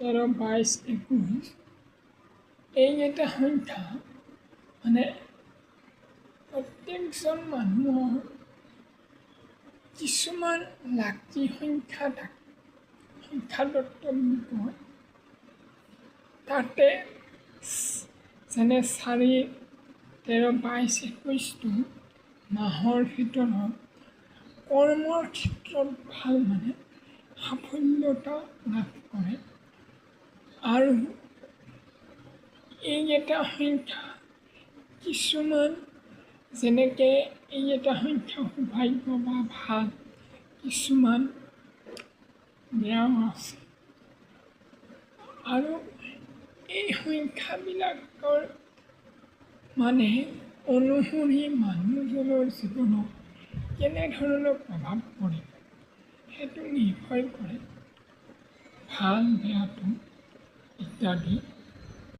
13, 22, 21 এইকেইটা সংখ্যা মানে প্ৰত্যেকজন মানুহৰ কিছুমান লাকি সংখ্যা থাকে, সংখ্যাতত্ব বুলি কয়। তাতে যেনে 4, 13, 22, 21টো মাহৰ ভিতৰত কৰ্মৰ ক্ষেত্ৰত ভাল মানে সাফল্যতা লাভ কৰে। আৰু এইকেইটা সংখ্যা কিছুমান যেনেকৈ এইকেইটা সংখ্যা সৌভাগ্য বা ভাল, কিছুমান বেয়াও আছে। আৰু এই সংখ্যাবিলাকৰ মানে অনুসৰি মানুহজনৰ জীৱনত কেনেধৰণৰ প্ৰভাৱ পৰে সেইটো নিৰ্ভৰ কৰে, ভাল বেয়াটো ইত্যাদি।